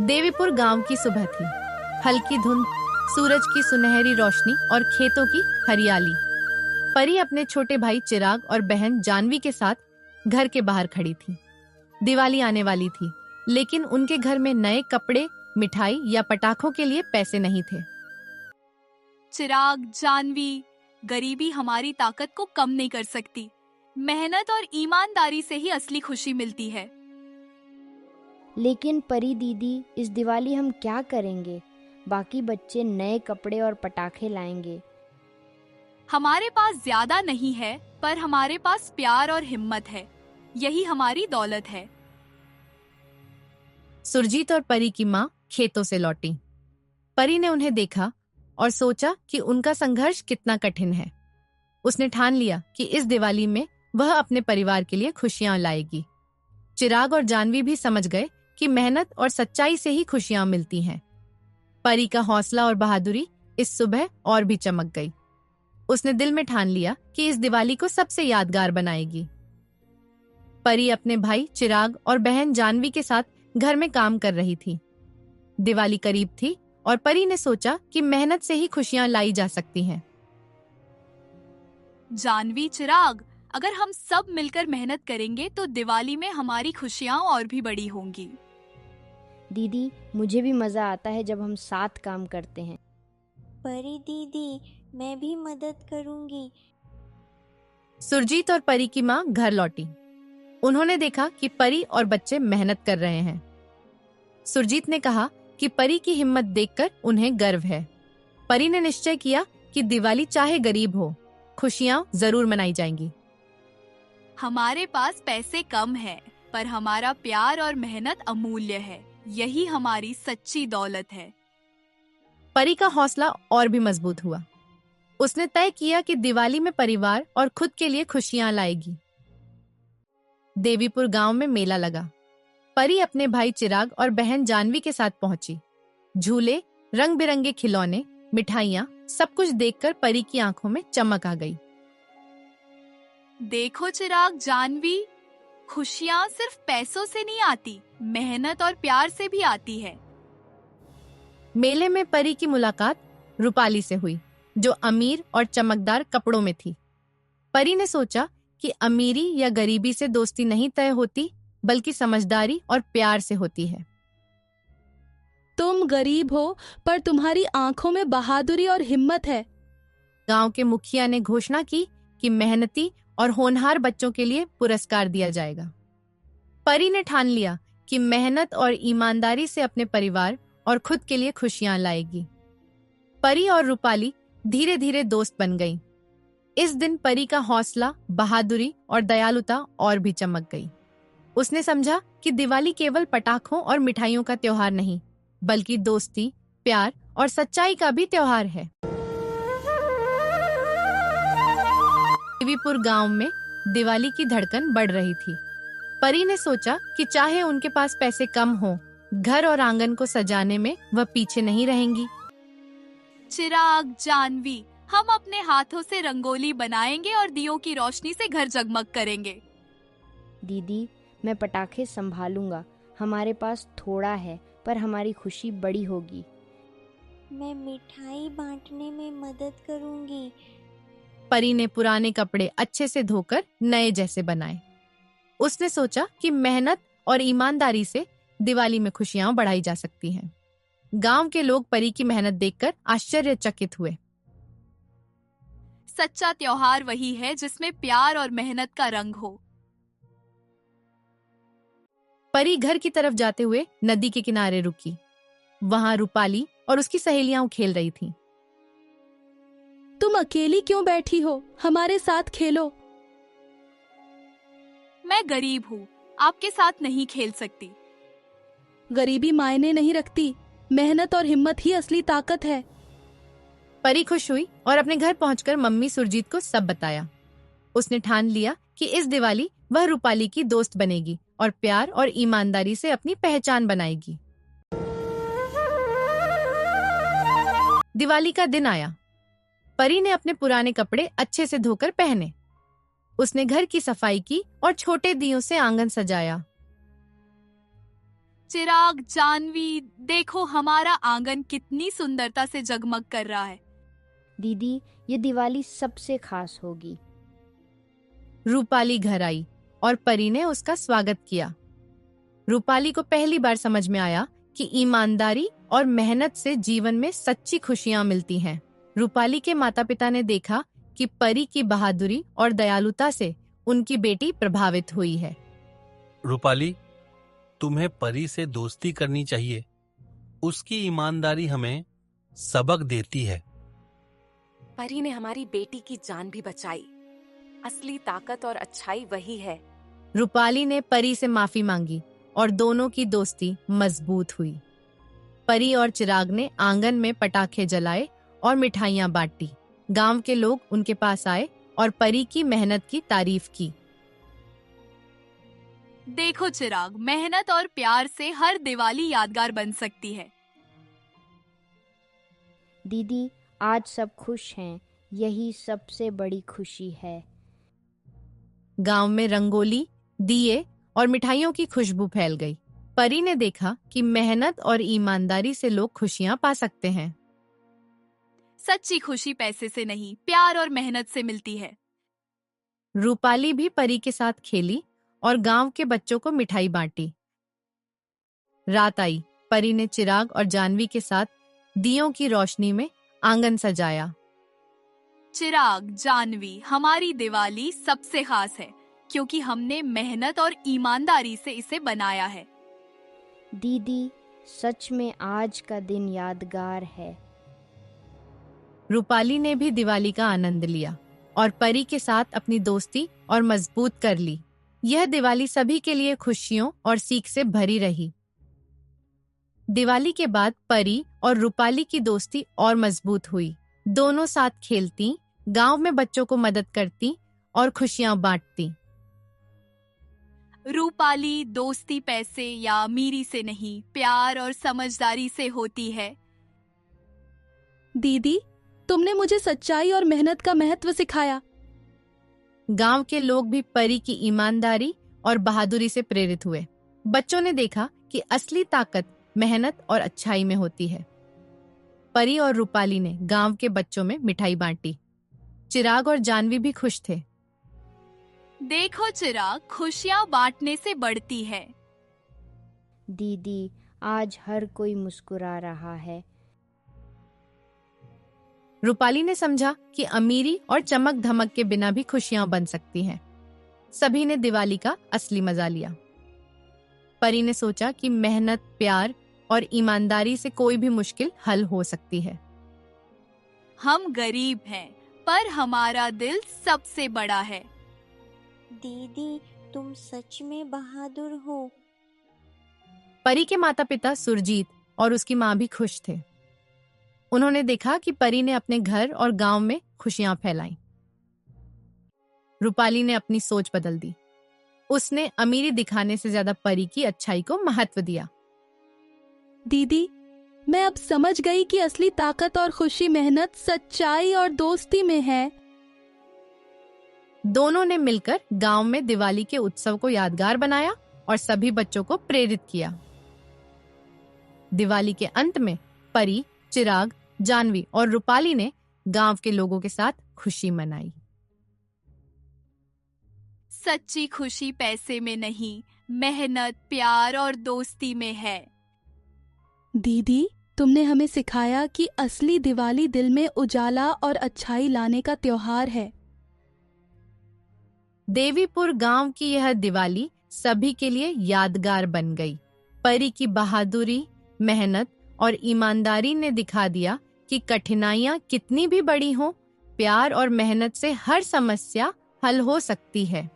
देवीपुर गांव की सुबह थी। हल्की धुंध, सूरज की सुनहरी रोशनी और खेतों की हरियाली। परी अपने छोटे भाई चिराग और बहन जानवी के साथ घर के बाहर खड़ी थी। दिवाली आने वाली थी, लेकिन उनके घर में नए कपड़े, मिठाई या पटाखों के लिए पैसे नहीं थे। चिराग, जानवी, गरीबी हमारी ताकत को कम नहीं कर सकती। मेहनत और ईमानदारी से ही असली खुशी मिलती है। लेकिन परी दीदी, इस दिवाली हम क्या करेंगे? बाकी बच्चे नए कपड़े और पटाखे लाएंगे। हमारे पास ज्यादा नहीं है, पर हमारे पास प्यार और हिम्मत है। यही हमारी दौलत है। सुरजीत और परी की माँ खेतों से लौटी। परी ने उन्हें देखा और सोचा कि उनका संघर्ष कितना कठिन है। उसने ठान लिया कि इस दिवाली में वह अपने परिवार के लिए खुशियां लाएगी। चिराग और जानवी भी समझ गए कि मेहनत और सच्चाई से ही खुशियां मिलती हैं। परी का हौसला और बहादुरी इस सुबह और भी चमक गई। उसने दिल में ठान लिया कि इस दिवाली को सबसे यादगार बनाएगी। परी अपने भाई चिराग और बहन जानवी के साथ घर में काम कर रही थी। दिवाली करीब थी और परी ने सोचा कि मेहनत से ही खुशियां लाई जा सकती हैं। जानवी, चिराग, अगर हम सब मिलकर मेहनत करेंगे तो दिवाली में हमारी खुशियां और भी बड़ी होंगी। दीदी, मुझे भी मजा आता है जब हम साथ काम करते हैं। परी दीदी, मैं भी मदद करूंगी। सुरजीत और परी की माँ घर लौटी। उन्होंने देखा कि परी और बच्चे मेहनत कर रहे हैं। सुरजीत ने कहा कि परी की हिम्मत देखकर उन्हें गर्व है। परी ने निश्चय किया कि दिवाली चाहे गरीब हो, खुशियां जरूर मनाई जाएंगी। हमारे पास पैसे कम है, पर हमारा प्यार और मेहनत अमूल्य है। यही हमारी सच्ची दौलत है। परी का हौसला और भी मजबूत हुआ। उसने तय किया कि दिवाली में परिवार और खुद के लिए खुशियां लाएगी। देवीपुर गांव में मेला लगा। परी अपने भाई चिराग और बहन जानवी के साथ पहुंची। झूले, रंग बिरंगे खिलौने, मिठाइयां, सब कुछ देखकर परी की आंखों में चमक आ गई। देखो चिराग, जानवी, खुशियां सिर्फ पैसों से नहीं आती, मेहनत और प्यार से भी आती है। मेले में परी की मुलाकात रूपाली से हुई, जो अमीर और चमकदार कपड़ों में थी। परी ने सोचा कि अमीरी या गरीबी से दोस्ती नहीं तय होती, बल्कि समझदारी और प्यार से होती है। तुम गरीब हो, पर तुम्हारी आंखों में बहादुरी और हिम्मत है। गांव के मुखिया ने घोषणा की कि मेहनती और होनहार बच्चों के लिए पुरस्कार दिया जाएगा। परी ने ठान लिया कि मेहनत और ईमानदारी से अपने परिवार और खुद के लिए खुशियां लाएगी। परी और रूपाली धीरे धीरे दोस्त बन गईं। इस दिन परी का हौसला, बहादुरी और दयालुता और भी चमक गई। उसने समझा कि दिवाली केवल पटाखों और मिठाइयों का त्योहार नहीं, बल्कि दोस्ती, प्यार और सच्चाई का भी त्योहार है। देवीपुर गांव में दिवाली की धड़कन बढ़ रही थी। परी ने सोचा कि चाहे उनके पास पैसे कम हो, घर और आंगन को सजाने में वह पीछे नहीं रहेंगी। चिराग, जानवी, हम अपने हाथों से रंगोली बनाएंगे और दियों की रोशनी से घर जगमग करेंगे। दीदी, मैं पटाखे संभालूंगा। हमारे पास थोड़ा है, पर हमारी खुशी बड़ी होगी। मैं मिठाई बांटने में मदद करूंगी। परी ने पुराने कपड़े अच्छे से धोकर नए जैसे बनाए। उसने सोचा कि मेहनत और ईमानदारी से दिवाली में खुशियां बढ़ाई जा सकती हैं। गांव के लोग परी की मेहनत देखकर आश्चर्यचकित हुए। सच्चा त्योहार वही है जिसमें प्यार और मेहनत का रंग हो। परी घर की तरफ जाते हुए नदी के किनारे रुकी। वहां रूपाली और उसकी सहेलियां खेल रही थीं। तुम अकेली क्यों बैठी हो? हमारे साथ खेलो। मैं गरीब हूँ, आपके साथ नहीं खेल सकती। गरीबी मायने नहीं रखती, मेहनत और हिम्मत ही असली ताकत है। परी खुश हुई और अपने घर पहुंचकर मम्मी सुरजीत को सब बताया। उसने ठान लिया कि इस दिवाली वह रूपाली की दोस्त बनेगी और प्यार और ईमानदारी से अपनी पहचान बनाएगी। दिवाली का दिन आया। परी ने अपने पुराने कपड़े अच्छे से धोकर पहने। उसने घर की सफाई की और छोटे दियों से आंगन सजाया। चिराग, जानवी, देखो हमारा आंगन कितनी सुंदरता से जगमग कर रहा है। दीदी, ये दिवाली सबसे खास होगी। रूपाली घर आई और परी ने उसका स्वागत किया। रूपाली को पहली बार समझ में आया कि ईमानदारी और मेहनत से जीवन में सच्ची खुशियां मिलती हैं। रूपाली के माता पिता ने देखा कि परी की बहादुरी और दयालुता से उनकी बेटी प्रभावित हुई है। रूपाली, तुम्हें परी से दोस्ती करनी चाहिए। उसकी ईमानदारी हमें सबक देती है। परी ने हमारी बेटी की जान भी बचाई। असली ताकत और अच्छाई वही है। रूपाली ने परी से माफी मांगी और दोनों की दोस्ती मजबूत हुई। परी और चिराग ने आंगन में पटाखे जलाए और मिठाइयां बांटी। गांव के लोग उनके पास आए और परी की मेहनत की तारीफ की। देखो चिराग, मेहनत और प्यार से हर दिवाली यादगार बन सकती है। दीदी, आज सब खुश हैं, यही सबसे बड़ी खुशी है। गांव में रंगोली, दिए और मिठाइयों की खुशबू फैल गई। परी ने देखा कि मेहनत और ईमानदारी से लोग खुशियां पा सकते हैं। सच्ची खुशी पैसे से नहीं, प्यार और मेहनत से मिलती है। रूपाली भी परी के साथ खेली और गांव के बच्चों को मिठाई बांटी। रात आई। परी ने चिराग और जानवी के साथ दियों की रोशनी में आंगन सजाया। चिराग, जानवी, हमारी दिवाली सबसे खास है क्योंकि हमने मेहनत और ईमानदारी से इसे बनाया है। दीदी, सच में आज का दिन यादगार है। रूपाली ने भी दिवाली का आनंद लिया और परी के साथ अपनी दोस्ती और मजबूत कर ली। यह दिवाली सभी के लिए खुशियों और सीख से भरी रही। दिवाली के बाद परी और रूपाली की दोस्ती और मजबूत हुई। दोनों साथ खेलती, गांव में बच्चों को मदद करती और खुशियां बांटती। रूपाली, दोस्ती पैसे या अमीरी से नहीं, प्यार और समझदारी से होती है। दीदी, तुमने मुझे सच्चाई और मेहनत का महत्व सिखाया। गांव के लोग भी परी की ईमानदारी और बहादुरी से प्रेरित हुए। बच्चों ने देखा कि असली ताकत मेहनत और अच्छाई में होती है। परी और रूपाली ने गांव के बच्चों में मिठाई बांटी। चिराग और जानवी भी खुश थे। देखो चिराग, खुशियां बांटने से बढ़ती है। दीदी, आज हर कोई मुस्कुरा रहा है। रूपाली ने समझा कि अमीरी और चमक धमक के बिना भी खुशियां बन सकती हैं। सभी ने दिवाली का असली मजा लिया। परी ने सोचा कि मेहनत, प्यार और ईमानदारी से कोई भी मुश्किल हल हो सकती है। हम गरीब हैं, पर हमारा दिल सबसे बड़ा है। दीदी, तुम सच में बहादुर हो। परी के माता पिता सुरजीत और उसकी माँ भी खुश थे। उन्होंने देखा कि परी ने अपने घर और गांव में खुशियां फैलाई। रूपाली ने अपनी सोच बदल दी। उसने अमीरी दिखाने से ज्यादा परी की अच्छाई को महत्व दिया। दीदी, मैं अब समझ गई कि असली ताकत और खुशी मेहनत, सच्चाई और दोस्ती में है। दोनों ने मिलकर गांव में दिवाली के उत्सव को यादगार बनाया और सभी बच्चों को प्रेरित किया। दिवाली के अंत में परी, चिराग, जानवी और रूपाली ने गांव के लोगों के साथ खुशी मनाई। सच्ची खुशी पैसे में नहीं, मेहनत, प्यार और दोस्ती में है। दीदी, तुमने हमें सिखाया कि असली दिवाली दिल में उजाला और अच्छाई लाने का त्योहार है। देवीपुर गांव की यह दिवाली सभी के लिए यादगार बन गई। परी की बहादुरी, मेहनत और ईमानदारी ने दिखा दिया कि कठिनाइयां कितनी भी बड़ी हों, प्यार और मेहनत से हर समस्या हल हो सकती है।